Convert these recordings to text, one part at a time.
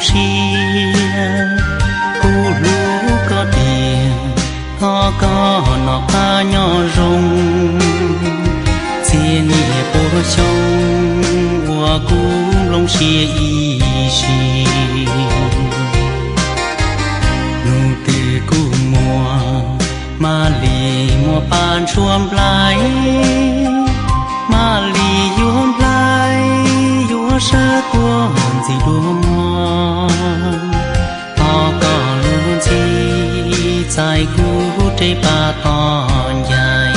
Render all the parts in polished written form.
xia cu lú có tiền họ có nọ pa nhỏ rồng chia nhẹ bố chồng ua cũng lông xia y xì nụ từ cu mùa mà lì mùa pan chuông lại mà lì yuông lại yuông sơ của gì đua mò họ có luôn chi dài cũ trên ba con dài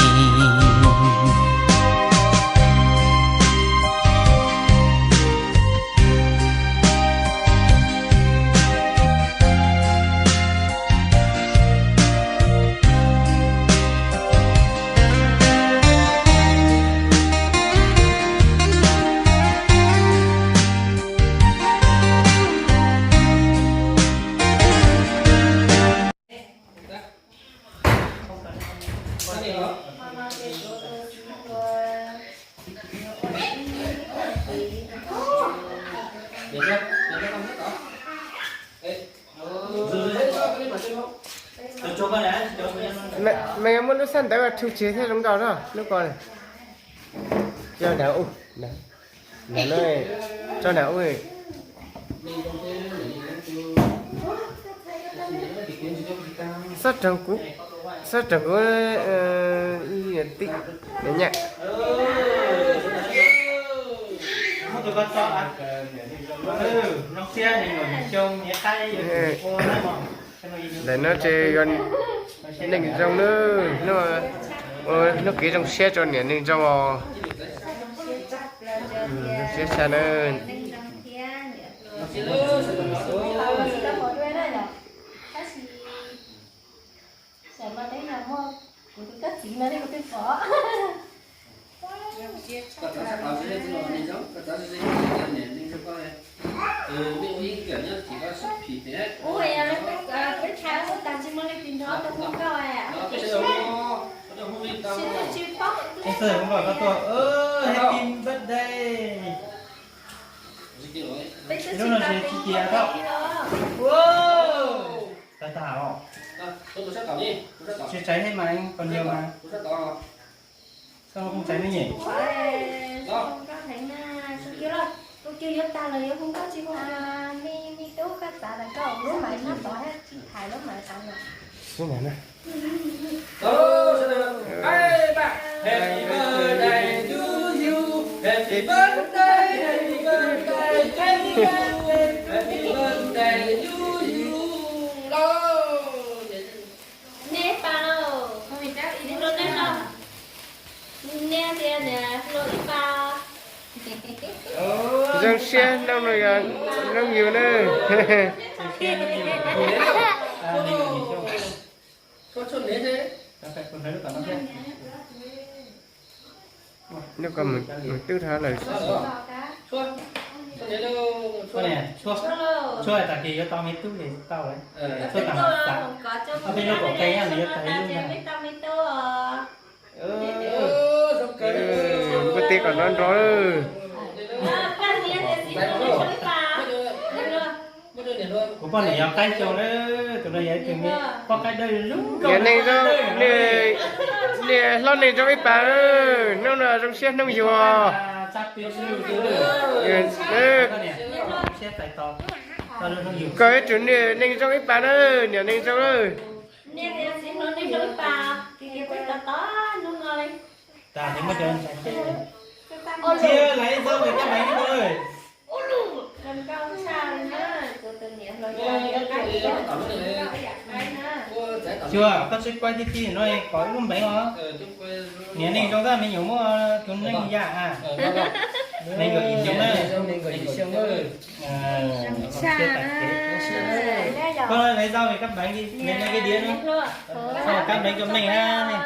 mẹ muốn nó sẵn tới là thực chế theo giống đó đó nước con này cho đảo đảo này cho đảo này sắt trắng cũ y tị để nhẹ tôi có cho ăn nó xe này ngồi trông nhẹ tay để nó chơi gần nền trong nó kỹ trong xe cho nền nền trong xe xa hơn Anh Sơn cũng bảo các tôi happy birthday. Lúc nào sẽ chị kia không? Wow. Tại sao? Chưa cháy hết mà anh còn nhiều mà. Sao không cháy nữa nhỉ? Không có thể na, sao kêu là tôi kêu giúp ta là yêu không có chi không? Mi tú các tạ là có lúc mà nó tỏ hết thải lúc mà tặng rồi. cái này nè Happy birthday to you. Happy birthday, happy birthday, happy birthday, happy birthday to you. Nè pa đâu? Không biết chắc đi luôn nè đâu. Nè nè, luôn đi pa. trong xe đâu rồi nó nhiều nữa nếu còn mình tư thả lời Con này chua là tại vì cho tao mấy túi thì tao đấy chua tao tao tao bên nó có cây ăn thì tao luôn này có tiếc còn non đó của con này ao tay cho nó tụi nó vậy từng có cái đây lúc nhà này đâu nè lo này cho ít bà nó là trong xe nó nhiều chắc tiêu siêu cái chuyện này nên cho ít bà nữa nhà này cho đó ta thì mới chơi chia lấy sao người ta lấy thôi chưa có sẽ quay tí nó có luôn bánh hả nhà này trong ra mình nhiều mua chúng nó dạ à nên người in trong đây nên người in trong đây con ơi lấy rau về cắt bánh đi nên cái đĩa nữa xong rồi cắt bánh cho mình ha này